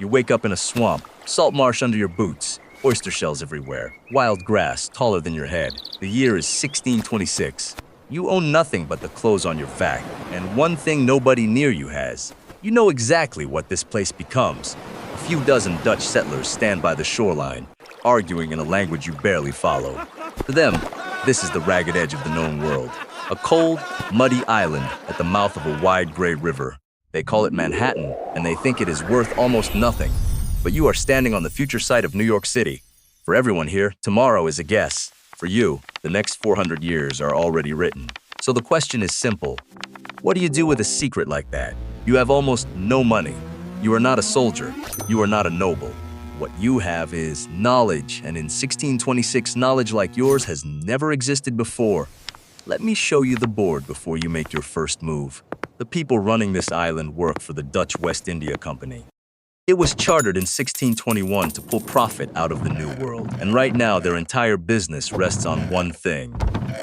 You wake up in a swamp, salt marsh under your boots, oyster shells everywhere, wild grass taller than your head. The year is 1626. You own nothing but the clothes on your back, and one thing nobody near you has. You know exactly what this place becomes. A few dozen Dutch settlers stand by the shoreline, arguing in a language you barely follow. To them, this is the ragged edge of the known world. A cold, muddy island at the mouth of a wide gray river. They call it Manhattan, and they think it is worth almost nothing. But you are standing on the future site of New York City. For everyone here, tomorrow is a guess. For you, the next 400 years are already written. So the question is simple. What do you do with a secret like that? You have almost no money. You are not a soldier. You are not a noble. What you have is knowledge, and in 1626, knowledge like yours has never existed before. Let me show you the board before you make your first move. The people running this island work for the Dutch West India Company. It was chartered in 1621 to pull profit out of the New World, and right now their entire business rests on one thing: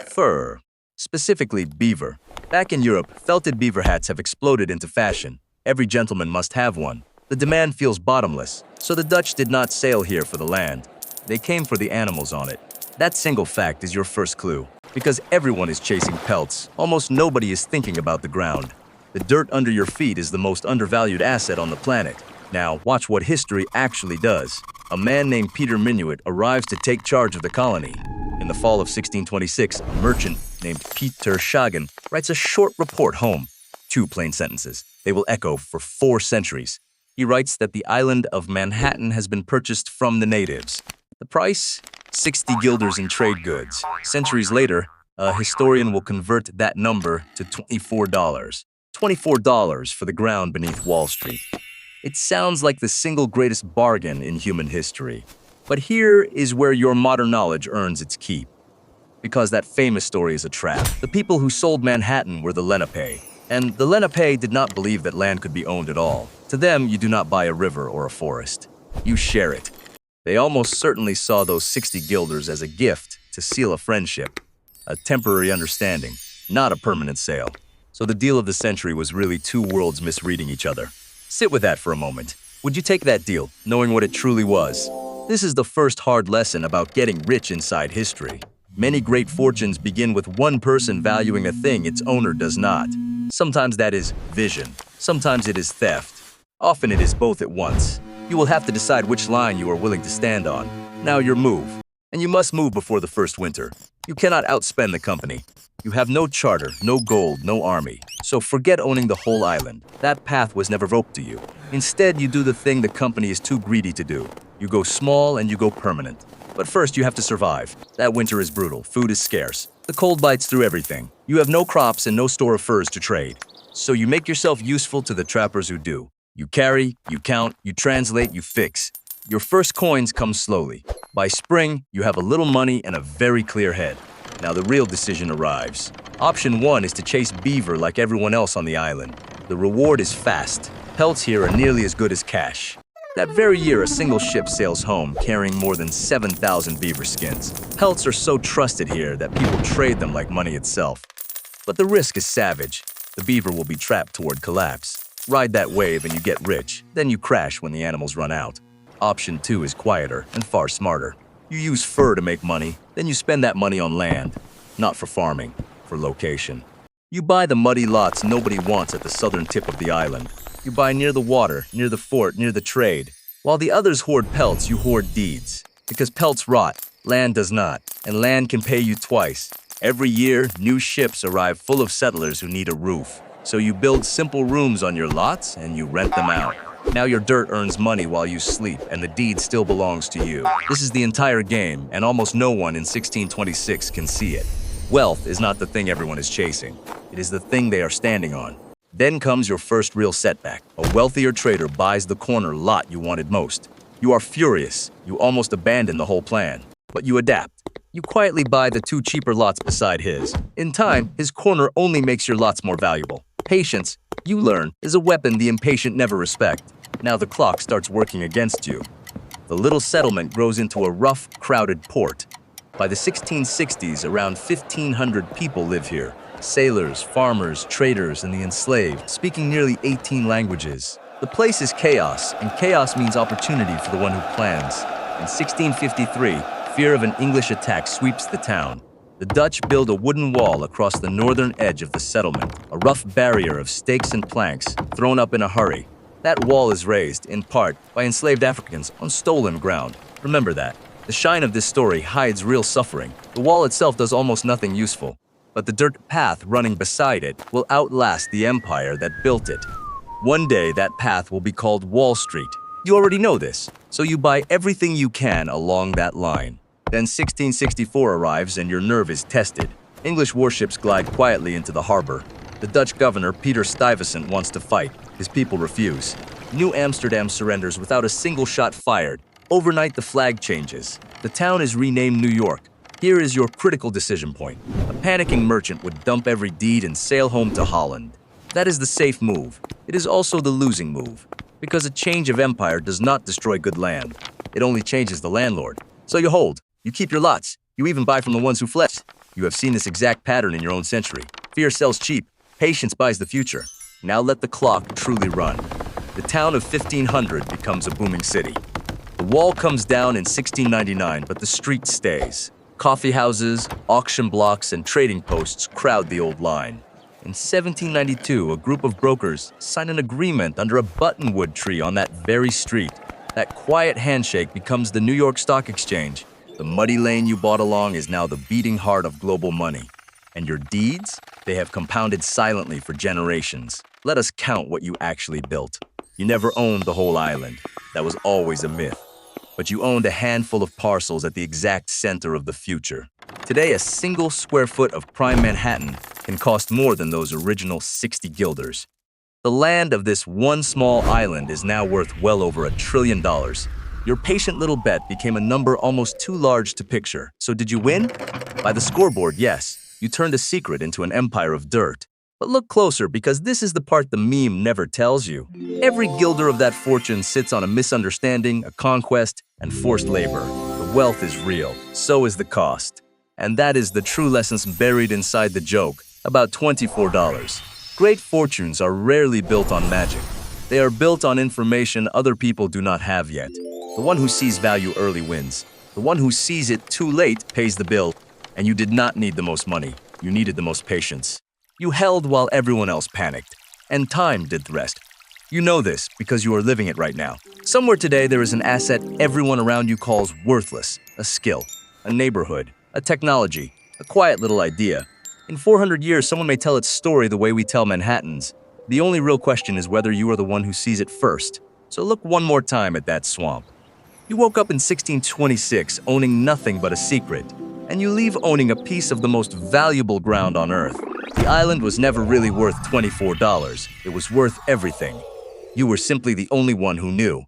fur, specifically beaver. Back in Europe, felted beaver hats have exploded into fashion. Every gentleman must have one. The demand feels bottomless, so the Dutch did not sail here for the land. They came for the animals on it. That single fact is your first clue. Because everyone is chasing pelts, almost nobody is thinking about the ground. The dirt under your feet is the most undervalued asset on the planet. Now, watch what history actually does. A man named Peter Minuit arrives to take charge of the colony. In the fall of 1626, a merchant named Peter Schagen writes a short report home. 2 plain sentences. They will echo for 4 centuries. He writes that the island of Manhattan has been purchased from the natives. The price? 60 guilders in trade goods. Centuries later, a historian will convert that number to $24. $24 for the ground beneath Wall Street. It sounds like the single greatest bargain in human history. But here is where your modern knowledge earns its keep. Because that famous story is a trap. The people who sold Manhattan were the Lenape. And the Lenape did not believe that land could be owned at all. To them, you do not buy a river or a forest. You share it. They almost certainly saw those 60 guilders as a gift to seal a friendship, a temporary understanding, not a permanent sale. So the deal of the century was really 2 worlds misreading each other. Sit with that for a moment. Would you take that deal, knowing what it truly was? This is the first hard lesson about getting rich inside history. Many great fortunes begin with one person valuing a thing its owner does not. Sometimes that is vision. Sometimes it is theft. Often it is both at once. You will have to decide which line you are willing to stand on. Now your move. And you must move before the first winter. You cannot outspend the company. You have no charter, no gold, no army. So forget owning the whole island. That path was never roped to you. Instead, you do the thing the company is too greedy to do. You go small and you go permanent. But first, you have to survive. That winter is brutal. Food is scarce. The cold bites through everything. You have no crops and no store of furs to trade. So you make yourself useful to the trappers who do. You carry, you count, you translate, you fix. Your first coins come slowly. By spring, you have a little money and a very clear head. Now the real decision arrives. Option 1 is to chase beaver like everyone else on the island. The reward is fast. Pelts here are nearly as good as cash. That very year, a single ship sails home carrying more than 7,000 beaver skins. Pelts are so trusted here that people trade them like money itself. But the risk is savage. The beaver will be trapped toward collapse. Ride that wave and you get rich, then you crash when the animals run out. Option 2 is quieter and far smarter. You use fur to make money, then you spend that money on land. Not for farming, for location. You buy the muddy lots nobody wants at the southern tip of the island. You buy near the water, near the fort, near the trade. While the others hoard pelts, you hoard deeds. Because pelts rot, land does not, and land can pay you twice. Every year, new ships arrive full of settlers who need a roof. So you build simple rooms on your lots and you rent them out. Now your dirt earns money while you sleep and the deed still belongs to you. This is the entire game and almost no one in 1626 can see it. Wealth is not the thing everyone is chasing. It is the thing they are standing on. Then comes your first real setback. A wealthier trader buys the corner lot you wanted most. You are furious. You almost abandon the whole plan. But you adapt. You quietly buy the 2 cheaper lots beside his. In time, his corner only makes your lots more valuable. Patience, you learn, is a weapon the impatient never respect. Now the clock starts working against you. The little settlement grows into a rough, crowded port. By the 1660s, around 1,500 people live here. Sailors, farmers, traders, and the enslaved, speaking nearly 18 languages. The place is chaos, and chaos means opportunity for the one who plans. In 1653, fear of an English attack sweeps the town. The Dutch build a wooden wall across the northern edge of the settlement, a rough barrier of stakes and planks thrown up in a hurry. That wall is raised, in part, by enslaved Africans on stolen ground. Remember that. The shine of this story hides real suffering. The wall itself does almost nothing useful, but the dirt path running beside it will outlast the empire that built it. One day, that path will be called Wall Street. You already know this, so you buy everything you can along that line. Then 1664 arrives and your nerve is tested. English warships glide quietly into the harbor. The Dutch governor, Peter Stuyvesant, wants to fight. His people refuse. New Amsterdam surrenders without a single shot fired. Overnight, the flag changes. The town is renamed New York. Here is your critical decision point. A panicking merchant would dump every deed and sail home to Holland. That is the safe move. It is also the losing move, because a change of empire does not destroy good land. It only changes the landlord. So you hold. You keep your lots. You even buy from the ones who fled. You have seen this exact pattern in your own century. Fear sells cheap. Patience buys the future. Now let the clock truly run. The town of 1500 becomes a booming city. The wall comes down in 1699, but the street stays. Coffee houses, auction blocks, and trading posts crowd the old line. In 1792, a group of brokers sign an agreement under a buttonwood tree on that very street. That quiet handshake becomes the New York Stock Exchange. The muddy lane you bought along is now the beating heart of global money. And your deeds? They have compounded silently for generations. Let us count what you actually built. You never owned the whole island. That was always a myth. But you owned a handful of parcels at the exact center of the future. Today, a single square foot of prime Manhattan can cost more than those original 60 guilders. The land of this one small island is now worth well over $1 trillion. Your patient little bet became a number almost too large to picture. So did you win? By the scoreboard, yes. You turned a secret into an empire of dirt. But look closer, because this is the part the meme never tells you. Every guilder of that fortune sits on a misunderstanding, a conquest, and forced labor. The wealth is real. So is the cost. And that is the true lessons buried inside the joke, about $24. Great fortunes are rarely built on magic. They are built on information other people do not have yet. The one who sees value early wins. The one who sees it too late pays the bill. And you did not need the most money. You needed the most patience. You held while everyone else panicked. And time did the rest. You know this because you are living it right now. Somewhere today there is an asset everyone around you calls worthless. A skill, a neighborhood, a technology, a quiet little idea. In 400 years, someone may tell its story the way we tell Manhattan's. The only real question is whether you are the one who sees it first. So look one more time at that swamp. You woke up in 1626 owning nothing but a secret, and you leave owning a piece of the most valuable ground on Earth. The island was never really worth $24. It was worth everything. You were simply the only one who knew.